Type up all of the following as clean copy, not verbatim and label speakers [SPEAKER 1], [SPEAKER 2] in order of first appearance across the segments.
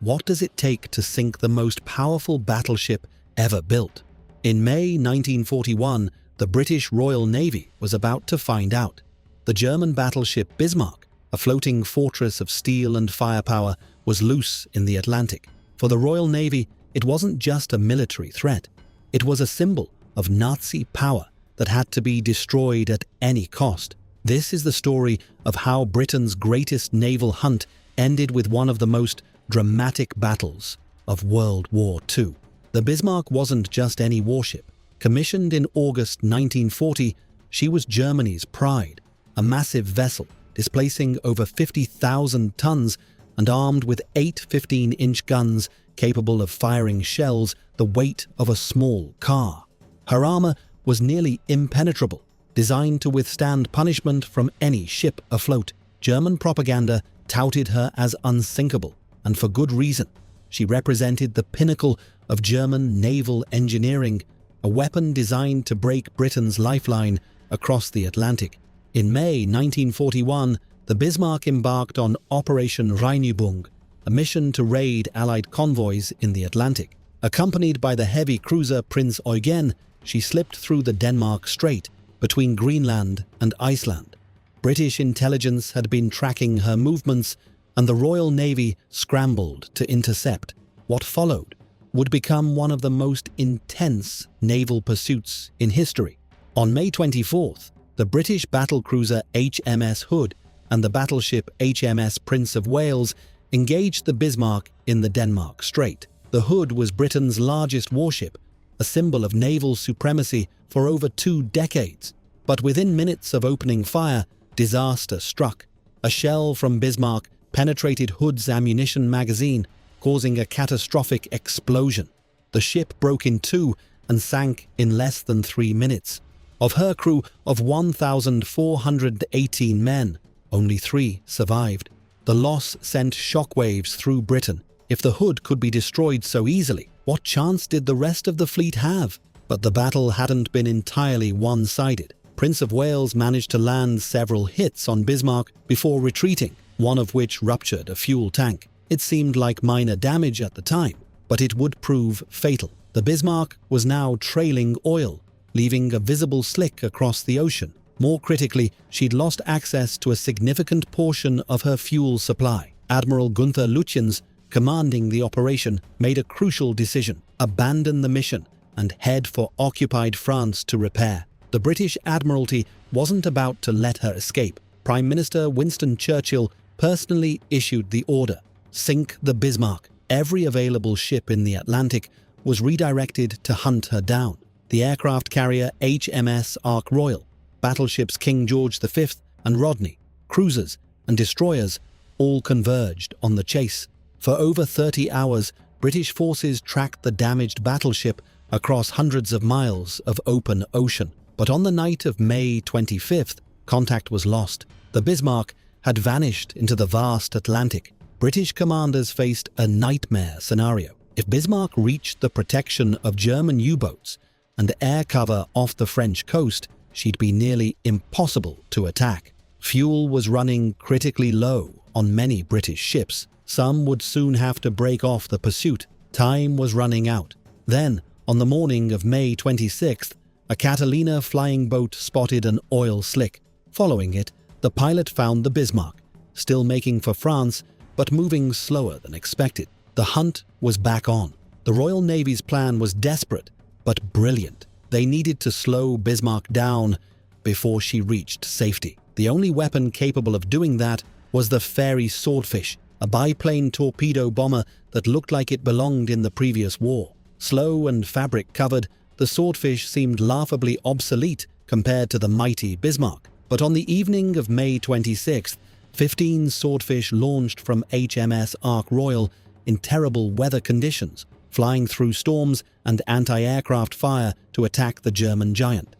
[SPEAKER 1] What does it take to sink the most powerful battleship ever built? In May 1941, the British Royal Navy was about to find out. The German battleship Bismarck, a floating fortress of steel and firepower, was loose in the Atlantic. For the Royal Navy, it wasn't just a military threat. It was a symbol of Nazi power that had to be destroyed at any cost. This is the story of how Britain's greatest naval hunt ended with one of the most dramatic battles of World War II. The Bismarck wasn't just any warship. Commissioned in August 1940, she was Germany's pride, a massive vessel displacing over 50,000 tons and armed with 8 15-inch guns capable of firing shells the weight of a small car. Her armor was nearly impenetrable, designed to withstand punishment from any ship afloat. German propaganda touted her as unsinkable, and for good reason. She represented the pinnacle of German naval engineering, a weapon designed to break Britain's lifeline across the Atlantic. In May 1941, the Bismarck embarked on Operation Rheinübung, a mission to raid Allied convoys in the Atlantic. Accompanied by the heavy cruiser Prince Eugen, she slipped through the Denmark Strait between Greenland and Iceland. British intelligence had been tracking her movements, and the Royal Navy scrambled to intercept. What followed would become one of the most intense naval pursuits in history. On May 24th, the British battlecruiser HMS Hood and the battleship HMS Prince of Wales engaged the Bismarck in the Denmark Strait. The Hood was Britain's largest warship, a symbol of naval supremacy for over 2 decades. But within minutes of opening fire, disaster struck. A shell from Bismarck penetrated Hood's ammunition magazine, causing a catastrophic explosion. The ship broke in two and sank in less than 3 minutes. Of her crew of 1,418 men, only 3 survived. The loss sent shockwaves through Britain. If the Hood could be destroyed so easily, what chance did the rest of the fleet have? But the battle hadn't been entirely one-sided. Prince of Wales managed to land several hits on Bismarck before retreating, one of which ruptured a fuel tank. It seemed like minor damage at the time, but it would prove fatal. The Bismarck was now trailing oil, leaving a visible slick across the ocean. More critically, she'd lost access to a significant portion of her fuel supply. Admiral Gunther Lütjens, commanding the operation, made a crucial decision: abandon the mission and head for occupied France to repair. The British Admiralty wasn't about to let her escape. Prime Minister Winston Churchill personally issued the order: sink the Bismarck. Every available ship in the Atlantic was redirected to hunt her down. The aircraft carrier HMS Ark Royal, battleships King George V and Rodney, cruisers and destroyers all converged on the chase. For over 30 hours, British forces tracked the damaged battleship across hundreds of miles of open ocean. But on the night of May 25th, contact was lost. The Bismarck had vanished into the vast Atlantic. British commanders faced a nightmare scenario. If Bismarck reached the protection of German U-boats and air cover off the French coast, she'd be nearly impossible to attack. Fuel was running critically low on many British ships. Some would soon have to break off the pursuit. Time was running out. Then, on the morning of May 26th, a Catalina flying boat spotted an oil slick. Following it, the pilot found the Bismarck, still making for France, but moving slower than expected. The hunt was back on. The Royal Navy's plan was desperate, but brilliant. They needed to slow Bismarck down before she reached safety. The only weapon capable of doing that was the Fairey Swordfish, a biplane torpedo bomber that looked like it belonged in the previous war. Slow and fabric-covered, the Swordfish seemed laughably obsolete compared to the mighty Bismarck. But on the evening of May 26th, 15 Swordfish launched from HMS Ark Royal in terrible weather conditions, flying through storms and anti-aircraft fire to attack the German giant.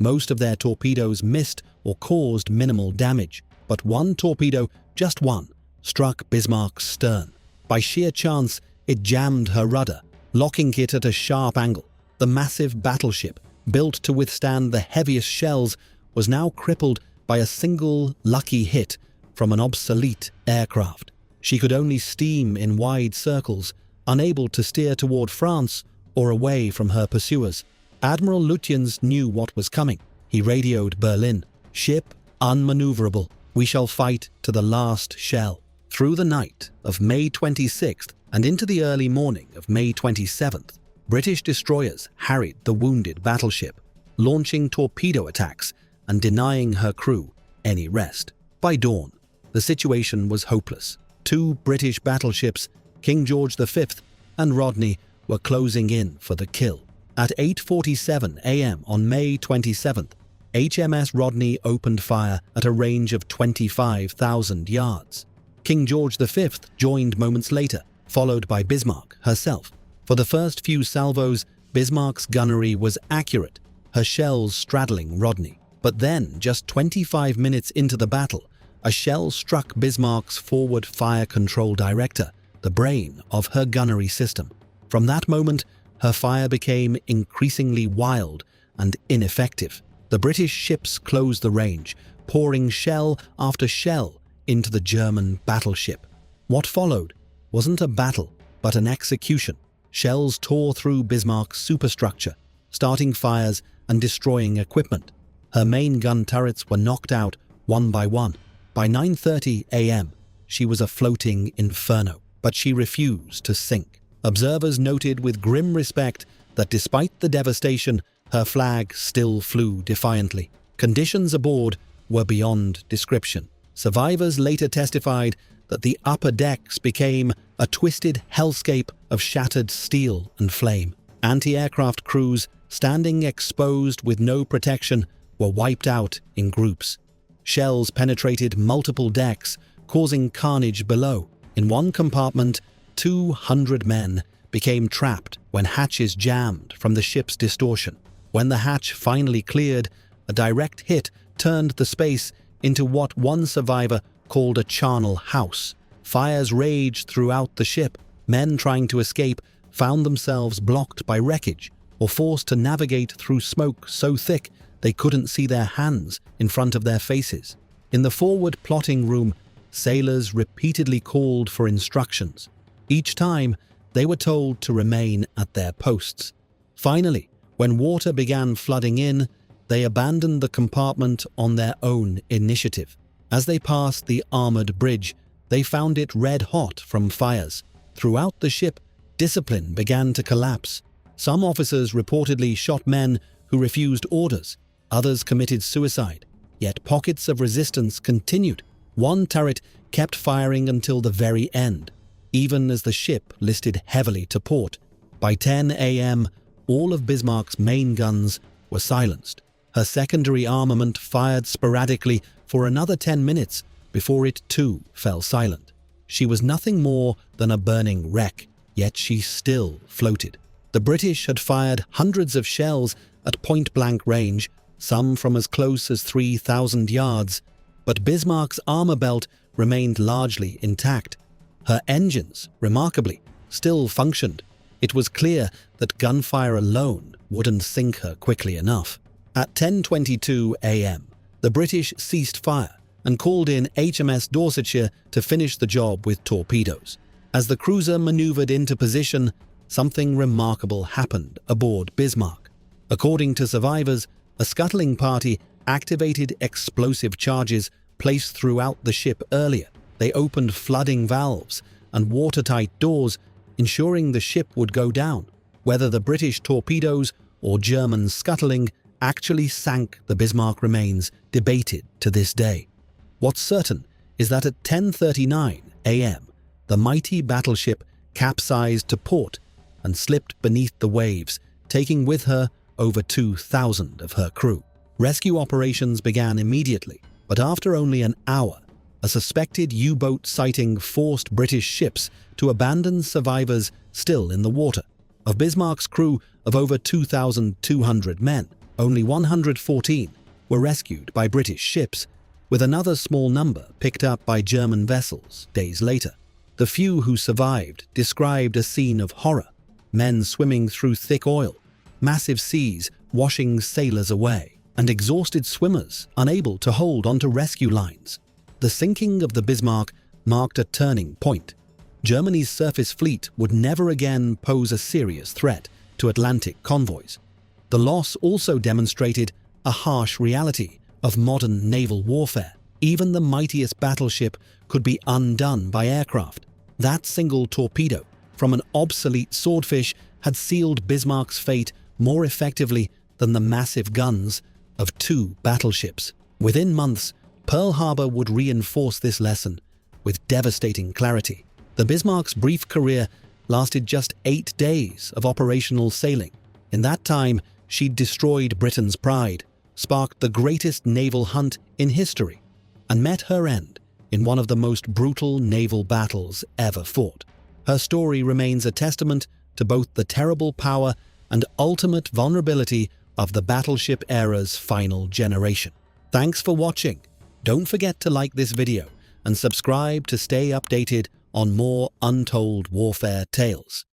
[SPEAKER 1] Most of their torpedoes missed or caused minimal damage, but one torpedo, just one, struck Bismarck's stern. By sheer chance, it jammed her rudder, locking it at a sharp angle. The massive battleship, built to withstand the heaviest shells, was now crippled by a single lucky hit from an obsolete aircraft. She could only steam in wide circles, unable to steer toward France or away from her pursuers. Admiral Lutyens knew what was coming. He radioed Berlin, "Ship unmaneuverable. We shall fight to the last shell." Through the night of May 26th and into the early morning of May 27th, British destroyers harried the wounded battleship, launching torpedo attacks and denying her crew any rest. By dawn, the situation was hopeless. Two British battleships, King George V and Rodney, were closing in for the kill. At 8:47 a.m. on May 27th, HMS Rodney opened fire at a range of 25,000 yards. King George V joined moments later, followed by Bismarck herself. For the first few salvos, Bismarck's gunnery was accurate, her shells straddling Rodney. But then, just 25 minutes into the battle, a shell struck Bismarck's forward fire control director, the brain of her gunnery system. From that moment, her fire became increasingly wild and ineffective. The British ships closed the range, pouring shell after shell into the German battleship. What followed wasn't a battle, but an execution. Shells tore through Bismarck's superstructure, starting fires and destroying equipment. Her main gun turrets were knocked out one by one. By 9:30 a.m., she was a floating inferno, but she refused to sink. Observers noted with grim respect that despite the devastation, her flag still flew defiantly. Conditions aboard were beyond description. Survivors later testified that the upper decks became a twisted hellscape of shattered steel and flame. Anti-aircraft crews, standing exposed with no protection, were wiped out in groups. Shells penetrated multiple decks, causing carnage below. In one compartment, 200 men became trapped when hatches jammed from the ship's distortion. When the hatch finally cleared, a direct hit turned the space into what one survivor called a charnel house. Fires raged throughout the ship. Men trying to escape found themselves blocked by wreckage or forced to navigate through smoke so thick they couldn't see their hands in front of their faces. In the forward plotting room, sailors repeatedly called for instructions. Each time, they were told to remain at their posts. Finally, when water began flooding in, they abandoned the compartment on their own initiative. As they passed the armored bridge, they found it red hot from fires. Throughout the ship, discipline began to collapse. Some officers reportedly shot men who refused orders. Others committed suicide. Yet pockets of resistance continued. One turret kept firing until the very end, even as the ship listed heavily to port. By 10 a.m., all of Bismarck's main guns were silenced. Her secondary armament fired sporadically for another 10 minutes before it too fell silent. She was nothing more than a burning wreck, yet she still floated. The British had fired hundreds of shells at point-blank range, some from as close as 3,000 yards, but Bismarck's armor belt remained largely intact. Her engines, remarkably, still functioned. It was clear that gunfire alone wouldn't sink her quickly enough. At 10:22 a.m., the British ceased fire and called in HMS Dorsetshire to finish the job with torpedoes. As the cruiser maneuvered into position, something remarkable happened aboard Bismarck. According to survivors, a scuttling party activated explosive charges placed throughout the ship earlier. They opened flooding valves and watertight doors, ensuring the ship would go down. Whether the British torpedoes or German scuttling actually sank the Bismarck remains debated to this day. What's certain is that at 10:39 a.m., the mighty battleship capsized to port and slipped beneath the waves, taking with her over 2,000 of her crew. Rescue operations began immediately, but after only an hour, a suspected U-boat sighting forced British ships to abandon survivors still in the water. Of Bismarck's crew of over 2,200 men, only 114 were rescued by British ships, with another small number picked up by German vessels days later. The few who survived described a scene of horror: men swimming through thick oil, massive seas washing sailors away, and exhausted swimmers unable to hold onto rescue lines. The sinking of the Bismarck marked a turning point. Germany's surface fleet would never again pose a serious threat to Atlantic convoys. The loss also demonstrated a harsh reality of modern naval warfare. Even the mightiest battleship could be undone by aircraft. That single torpedo from an obsolete swordfish had sealed Bismarck's fate more effectively than the massive guns of 2 battleships. Within months, Pearl Harbor would reinforce this lesson with devastating clarity. The Bismarck's brief career lasted just 8 days of operational sailing. In that time, she'd destroyed Britain's pride, sparked the greatest naval hunt in history, and met her end in one of the most brutal naval battles ever fought. Her story remains a testament to both the terrible power and ultimate vulnerability of the battleship era's final generation. Thanks for watching. Don't forget to like this video and subscribe to stay updated on more untold warfare tales.